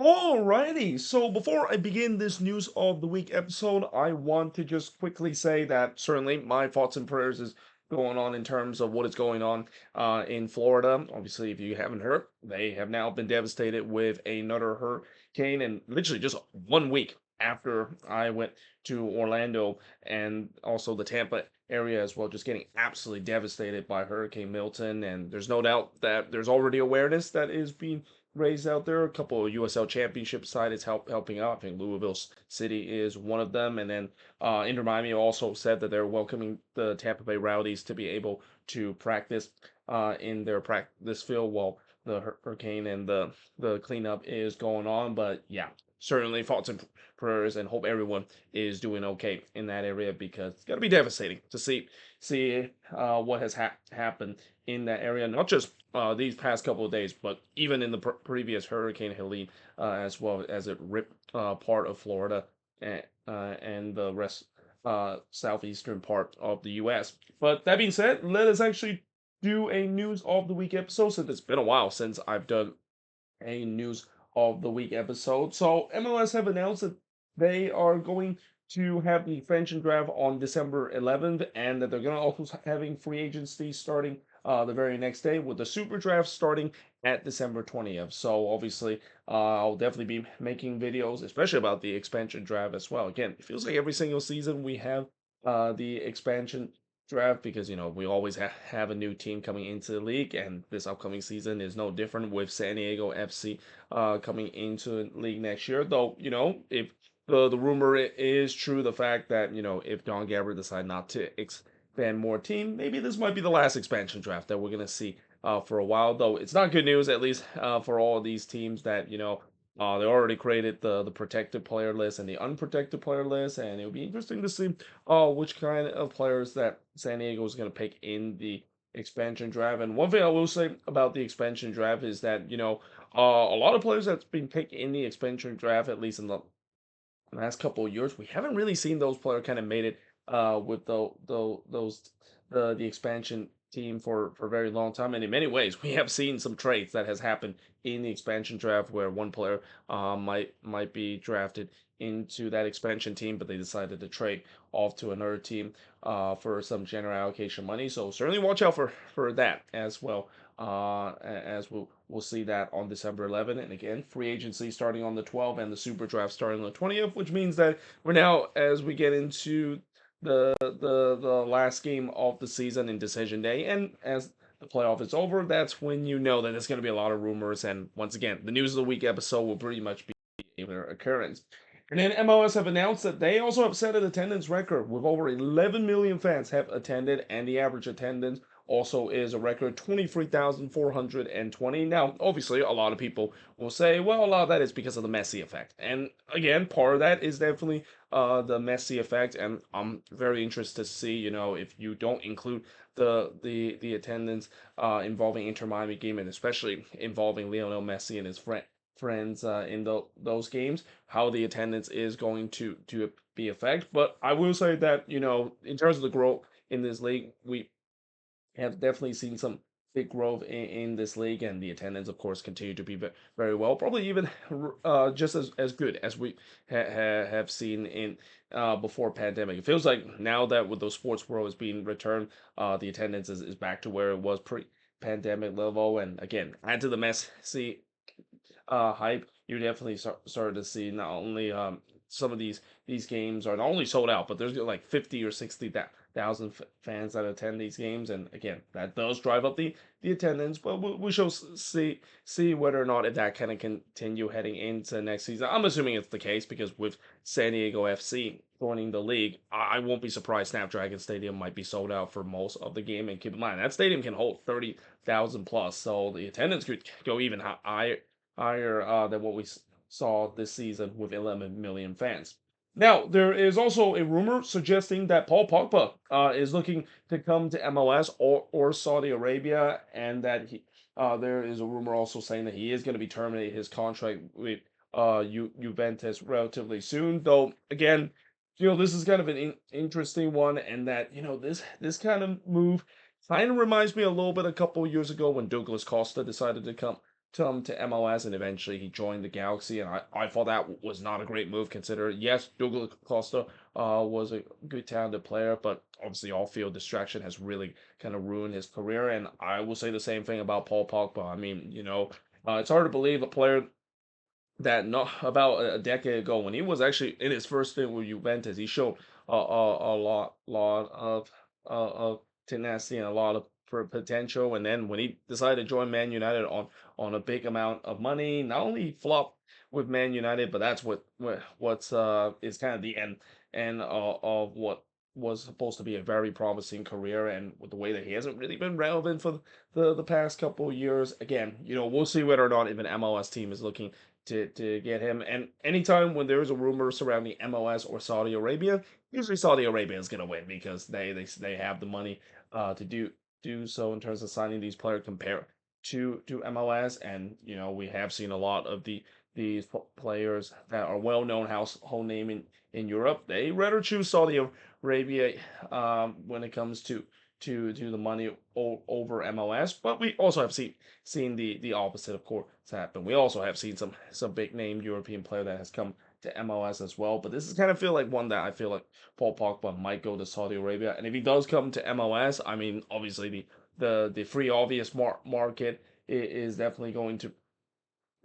Alrighty, so before I begin this news of the week episode, I want to just quickly say that certainly my thoughts and prayers is going on in terms of what is going on in Florida. Obviously, if you haven't heard, they have now been devastated with another hurricane, and literally just 1 week after I went to Orlando and also the Tampa area as well, just getting absolutely devastated by Hurricane Milton. And there's no doubt that there's already awareness that is being raised out there. A couple of USL Championship side is helping out. I think Louisville City is one of them, and then Inter Miami also said that they're welcoming the Tampa Bay Rowdies to be able to practice in their practice field while the hurricane and the cleanup is going on. But yeah, certainly thoughts and prayers, and hope everyone is doing okay in that area because it's got to be devastating to see what has happened in that area, not just these past couple of days, but even in the previous Hurricane Helene, as well as it ripped part of Florida and the rest southeastern part of the U.S. But that being said, let us actually do a news of the week episode since it's been a while since I've done a news of the week episode. So MLS have announced that they are going to have the expansion draft on December 11th, and that they're going to also having free agency starting the very next day, with the super draft starting at December 20th. So obviously, I'll definitely be making videos, especially about the expansion draft as well. Again, it feels like every single season we have the expansion draft because we always have a new team coming into the league, and this upcoming season is no different with San Diego FC coming into the league next year. Though if the rumor is true, the fact that if Don Gabbard decide not to expand more team, maybe this might be the last expansion draft that we're gonna see for a while. Though it's not good news, at least for all of these teams that they already created the protected player list and the unprotected player list, and it would be interesting to see which kind of players that San Diego is going to pick in the expansion draft. And one thing I will say about the expansion draft is that a lot of players that's been picked in the expansion draft, at least in the last couple of years, we haven't really seen those players kind of made it with the expansion team for a very long time. And in many ways, we have seen some trades that has happened in the expansion draft where one player might be drafted into that expansion team, but they decided to trade off to another team for some general allocation money. So certainly watch out for that as well. As we'll see that on December 11th, and again, free agency starting on the 12th, and the super draft starting on the 20th, which means that we're now, as we get into the last game of the season in decision day, and as the playoff is over, that's when you know that there's going to be a lot of rumors. And once again, the news of the week episode will pretty much be a occurrence. And then MLS have announced that they also have set an attendance record with over 11 million fans have attended, and the average attendance also is a record 23,420. Now, obviously, a lot of people will say, well, a lot of that is because of the Messi effect. And again, part of that is definitely the Messi effect, and I'm very interested to see, if you don't include the attendance involving Inter Miami game, and especially involving Lionel Messi and his friends in those games, how the attendance is going to be affected. But I will say that in terms of the growth in this league, we have definitely seen some big growth in this league, and the attendance, of course, continue to be very well, probably even just as good as we have seen in before pandemic. It feels like now that with those sports world is being returned, the attendance is back to where it was pre-pandemic level. And again, add to the Messi hype, you definitely started to see not only some of these games are not only sold out, but there's like 50 or 60,000 fans that attend these games, and again, that does drive up the attendance. But we shall see whether or not if that kind of continue heading into next season. I'm assuming it's the case because with San Diego FC joining the league, I won't be surprised Snapdragon Stadium might be sold out for most of the game. And keep in mind that stadium can hold 30,000 plus, so the attendance could go even higher than what we saw this season with 11 million fans. Now, there is also a rumor suggesting that Paul Pogba is looking to come to MLS or Saudi Arabia, and that there is a rumor also saying that he is going to be terminating his contract with Juventus relatively soon. Though, again, this is kind of an interesting one, and that this kind of move kind of reminds me a little bit a couple years ago when Douglas Costa decided to come come to MLS, and eventually he joined the Galaxy. And I thought that was not a great move, considering yes, Douglas Costa was a good talented player, but obviously off-field distraction has really kind of ruined his career. And I will say the same thing about Paul Pogba. I mean, it's hard to believe a player that not about a decade ago, when he was actually in his first stint with Juventus, he showed a lot of tenacity and a lot of potential. And then when he decided to join Man United on a big amount of money, not only he flopped with Man United, but that's what's is kind of the end of what was supposed to be a very promising career. And with the way that he hasn't really been relevant for the past couple of years, again, we'll see whether or not even MLS team is looking to get him. And anytime when there is a rumor surrounding MLS or Saudi Arabia, usually Saudi Arabia is gonna win because they have the money to do so in terms of signing these players compared to MLS. And we have seen a lot of these players that are well known household name in Europe. They rather choose Saudi Arabia when it comes to the money over MLS. But we also have seen the opposite, of course, happen. We also have seen some big name European player that has come to MLS as well. But this is kind of feel like one that I feel like Paul Pogba might go to Saudi Arabia. And if he does come to MLS, I mean, obviously the free obvious market is definitely going to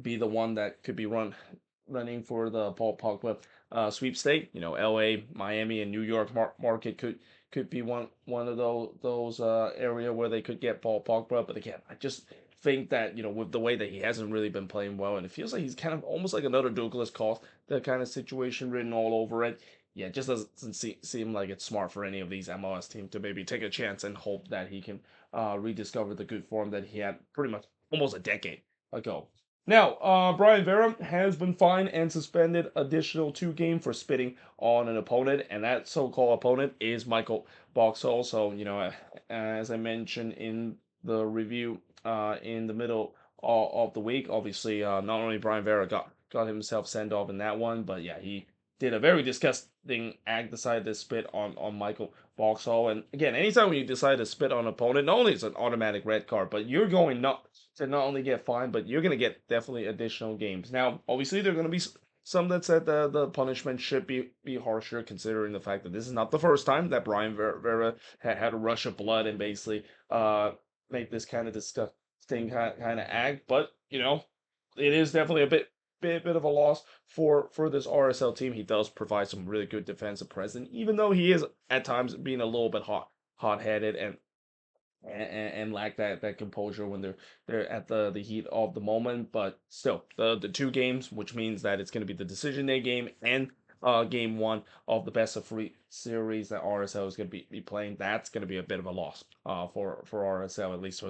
be the one that could be running for the Paul Pogba sweepstake. L.A., Miami, and New York market could be one of those area where they could get Paul Pogba. But again, I just think that with the way that he hasn't really been playing well, and it feels like he's kind of almost like another Douglas Costa, the kind of situation written all over it. Yeah, it just doesn't seem like it's smart for any of these MLS teams to maybe take a chance and hope that he can rediscover the good form that he had pretty much almost a decade ago. Now, Brian Vera has been fined and suspended additional 2 games for spitting on an opponent, and that so-called opponent is Michael Boxall. So, as I mentioned in the review in the middle of the week, obviously, not only Brian Vera got himself sent off in that one, but yeah, he did a very disgusting act, decided to spit on Michael Boxall. And again, anytime when you decide to spit on an opponent, not only is it an automatic red card, but you're going not to not only get fined, but you're going to get definitely additional games. Now, obviously, there are going to be some that said that the punishment should be harsher, considering the fact that this is not the first time that Brian Vera had a rush of blood and basically make this kind of disgusting kind of act. But it is definitely a bit of a loss for this RSL team. He does provide some really good defensive presence, even though he is at times being a little bit hot headed and lack that composure when they're at the heat of the moment. But still, the 2 games, which means that it's going to be the decision day game and game one of the best of 3 series that RSL is going to be playing. That's going to be a bit of a loss for RSL, at least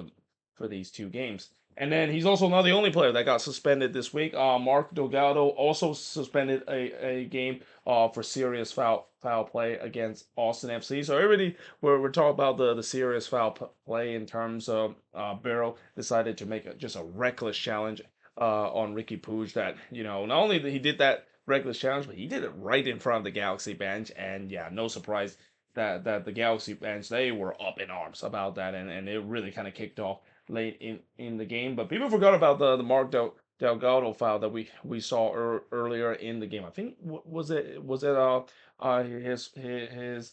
for these 2 games. And then he's also not the only player that got suspended this week. Mark Delgado also suspended a game for serious foul play against Austin FC. So everybody, we're talking about the serious foul play in terms of Barrow decided to make just a reckless challenge on Ricky Puig. That not only that he did that reckless challenge, but he did it right in front of the Galaxy bench. And yeah, no surprise that the Galaxy bench, they were up in arms about that, and it really kind of kicked off late in the game. But people forgot about the Mark Delgado foul that we saw earlier in the game. I think was it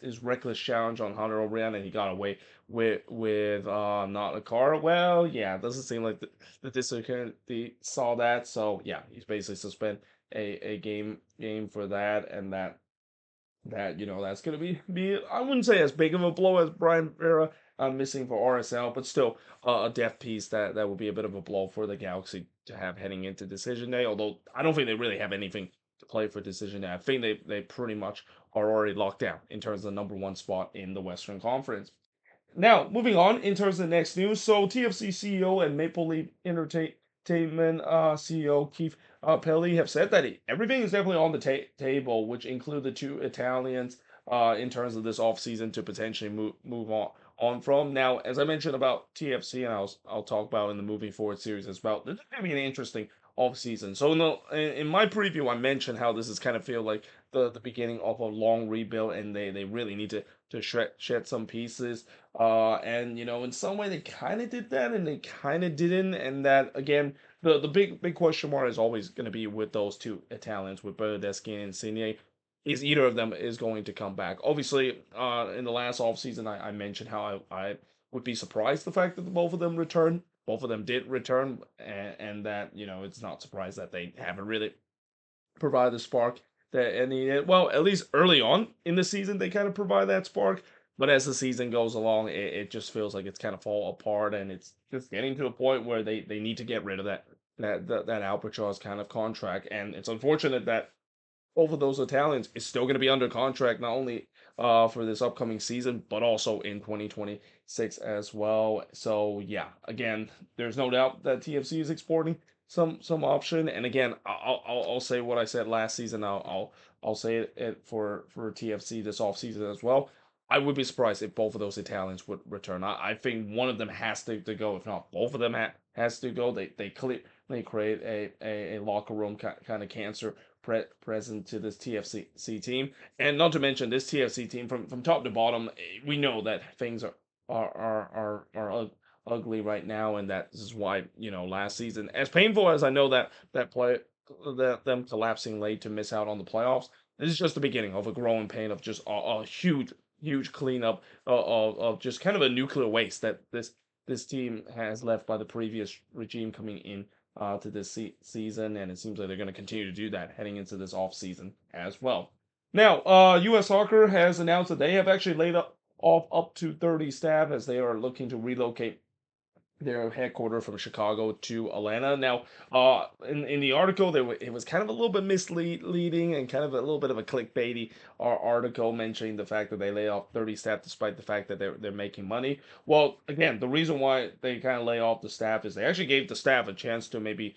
his reckless challenge on Hunter O'Brien, and he got away with not a car. Well, yeah, it doesn't seem like the discipline they saw that. So yeah, he's basically suspended a game for that. And that's gonna be I wouldn't say as big of a blow as Brian Vera missing for RSL, but still a death piece that would be a bit of a blow for the Galaxy to have heading into decision day. Although I don't think they really have anything to play for decision day. I think they pretty much are already locked down in terms of the number 1 spot in the Western Conference. Now, moving on in terms of the next news. So, TFC CEO and Maple Leaf Entertainment CEO Keith Pelly have said that everything is definitely on the table, which include the 2 Italians in terms of this offseason to potentially move on from. Now, as I mentioned about TFC, and I'll talk about in the moving forward series as well, this is going to be an interesting offseason. So, in my preview, I mentioned how this is kind of feel like the beginning of a long rebuild, and they really need to shed some pieces. And in some way they kind of did that, and they kind of didn't. And that again, the big question mark is always going to be with those two Italians, with Bernardeschi and Insigne. Is either of them is going to come back? Obviously, in the last offseason, I mentioned how I would be surprised the fact that both of them returned. Both of them did return, and that it's not surprised that they haven't really provide the spark that any well, at least early on in the season they kind of provide that spark, but as the season goes along, it just feels like it's kind of fall apart, and it's just getting to a point where they need to get rid of that Albatross kind of contract, and it's unfortunate that both of those Italians is still going to be under contract, not only for this upcoming season, but also in 2026 as well. So yeah, again, there's no doubt that TFC is exporting some option. And again, I'll say what I said last season. I'll say it for TFC this offseason as well. I would be surprised if both of those Italians would return. I think one of them has to go. If not, both of them has to go. They clearly create a locker room kind of cancer present to this TFC team, and not to mention this TFC team from top to bottom. We know that things are ugly right now, and that this is why last season, as painful as I know that them collapsing late to miss out on the playoffs, this is just the beginning of a growing pain of just a huge cleanup of just kind of a nuclear waste that this team has left by the previous regime coming in to this season, and it seems like they're going to continue to do that heading into this off season as well. Now, U.S. Soccer has announced that they have actually laid off up to 30 staff as they are looking to relocate their headquarters from Chicago to Atlanta. Now, in the article, it was kind of a little bit misleading and kind of a little bit of a clickbaity article mentioning the fact that they lay off 30 staff despite the fact that they're making money. Well, again, the reason why they kind of lay off the staff is they actually gave the staff a chance to maybe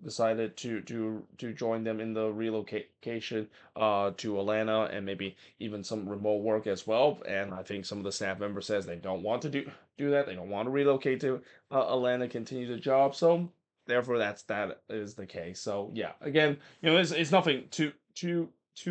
decided to join them in the relocation to Atlanta and maybe even some remote work as well. And I think some of the staff members says they don't want to do that. They don't want to relocate to Atlanta, continue the job. So therefore, that is the case. So yeah, again, it's nothing too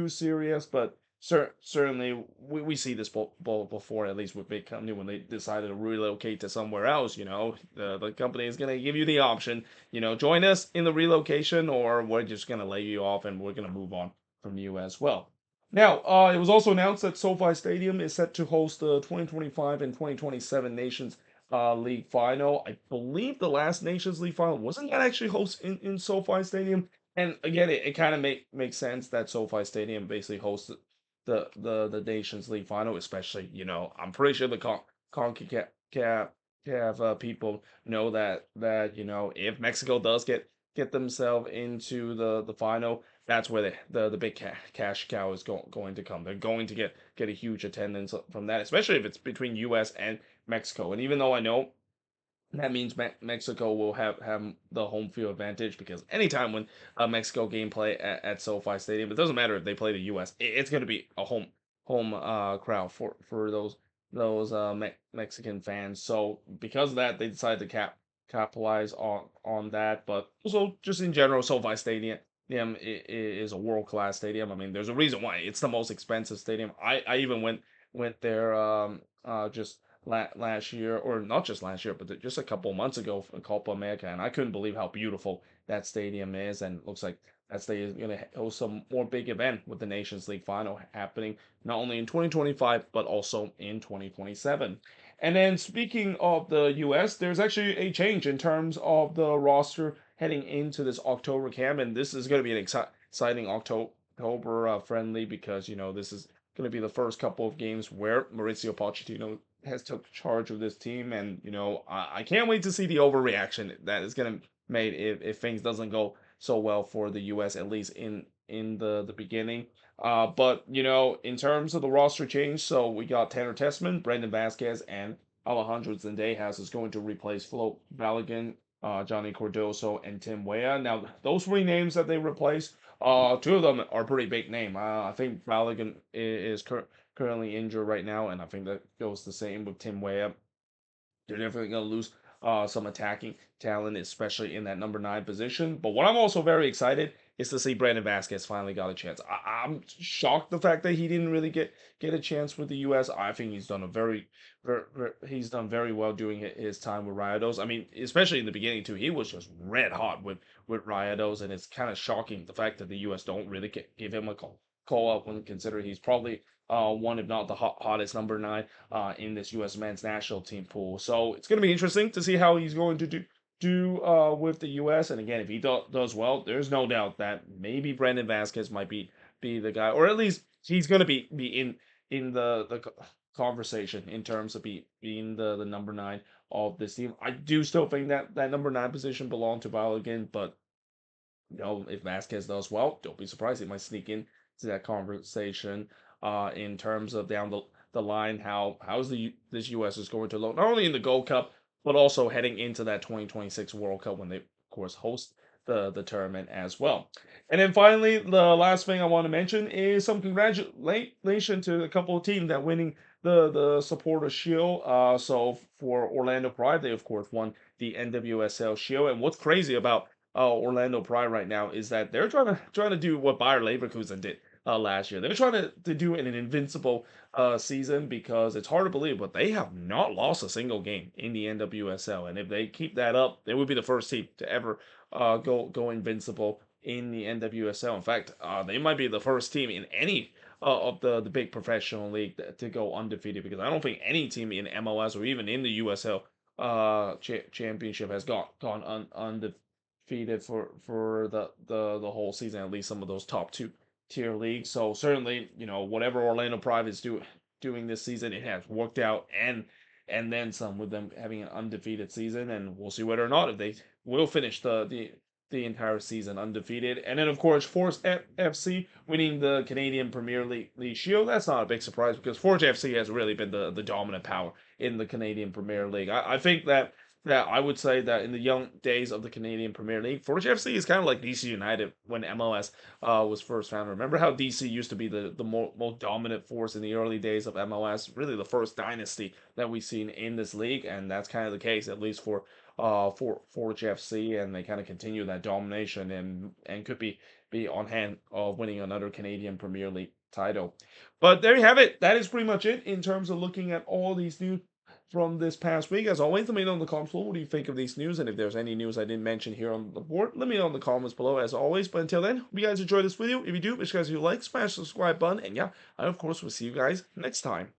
serious, but certainly we see this before, at least with big company when they decided to relocate to somewhere else. The company is gonna give you the option. Join us in the relocation, or we're just gonna lay you off and we're gonna move on from you as well. Now, it was also announced that SoFi Stadium is set to host the 2025 and 2027 Nations League final. I believe the last Nations League final wasn't that actually hosted in SoFi Stadium. And again, it kind of makes sense that SoFi Stadium basically hosts the Nations League final, especially, I'm pretty sure the CONCACAF people know that if Mexico does get themselves into the final, that's where the big cash cow is going to come. They're going to get a huge attendance from that, especially if it's between U.S. and Mexico. And even though I know that means Mexico will have the home field advantage, because anytime when a Mexico game play at SoFi Stadium, it doesn't matter if they play the U.S. It's going to be a home crowd for those Mexican fans. So because of that, they decided to capitalize on that. But also just in general, SoFi Stadium is a world class stadium. I mean, there's a reason why it's the most expensive stadium. I even went there just last year, or not just last year, but just a couple months ago for Copa America, and I couldn't believe how beautiful that stadium is, and it looks like that stadium is going to host some more big event with the Nations League final happening not only in 2025 but also in 2027. And then speaking of the US, there's actually a change in terms of the roster heading into this October camp, and this is going to be an exciting October friendly, because this is going to be the first couple of games where Mauricio Pochettino has took charge of this team, and I can't wait to see the overreaction that is going to made if things doesn't go so well for the U.S., at least in the beginning. But in terms of the roster change, so we got Tanner Tessman, Brendan Vasquez, and Alejandro Zendejas is going to replace Flo Balogun, Johnny Cardoso, and Tim Weah. Now those three names that they replaced, two of them are pretty big name. I think Balogun is currently injured right now, and I think that goes the same with Tim Weah. They're definitely going to lose some attacking talent, especially in that number 9 position. But what I'm also very excited is to see Brandon Vasquez finally got a chance. I'm shocked the fact that he didn't really get a chance with the U.S. I think he's done a he's done very well during his time with Rayados. I mean, especially in the beginning too, he was just red hot with Rayados, and it's kind of shocking the fact that the U.S. don't really give him a call up when considering he's probably one, if not the hottest number 9 in this U.S. men's national team pool. So it's going to be interesting to see how he's going to do with the U.S. And again, if he does well, there's no doubt that maybe Brandon Vasquez might be the guy, or at least he's going to be in the conversation in terms of being the number 9 of this team. I do still think that that number 9 position belonged to Balogun, but if Vasquez does well, don't be surprised he might sneak in to that conversation. In terms of down the line, how's this U.S. is going to look not only in the Gold Cup but also heading into that 2026 World Cup when they of course host the tournament as well. And then finally, the last thing I want to mention is some congratulations to a couple of teams that winning the Supporter Shield. So for Orlando Pride, they of course won the NWSL Shield. And what's crazy about Orlando Pride right now is that they're trying to do what Bayer Leverkusen did last year. They're trying to do an invincible season because it's hard to believe, but they have not lost a single game in the NWSL. And if they keep that up, they would be the first team to ever go invincible in the NWSL. In fact, they might be the first team in any of the big professional league to go undefeated, because I don't think any team in MLS or even in the USL championship has gone undefeated for the whole season, at least some of those top 2 tier leagues. So certainly, whatever Orlando Pride is doing this season, it has worked out and then some, with them having an undefeated season. And we'll see whether or not if they will finish the entire season undefeated. And then, of course, Forge FC winning the Canadian Premier League Shield. That's not a big surprise because Forge FC has really been the dominant power in the Canadian Premier League. I think that I would say that in the young days of the Canadian Premier League, Forge FC is kind of like DC United when MLS was first founded. Remember how DC used to be the most dominant force in the early days of MLS, really the first dynasty that we've seen in this league, and that's kind of the case, at least for Forge FC, and they kind of continue that domination and could be on hand of winning another Canadian Premier League title. But there you have it. That is pretty much it in terms of looking at all these news from this past week. As always, let me know in the comments below what do you think of these news, and if there's any news I didn't mention here on the board, let me know in the comments below as always. But until then, hope you guys enjoyed this video. If you do, make sure you guys do like, smash the subscribe button, and yeah, I of course will see you guys next time.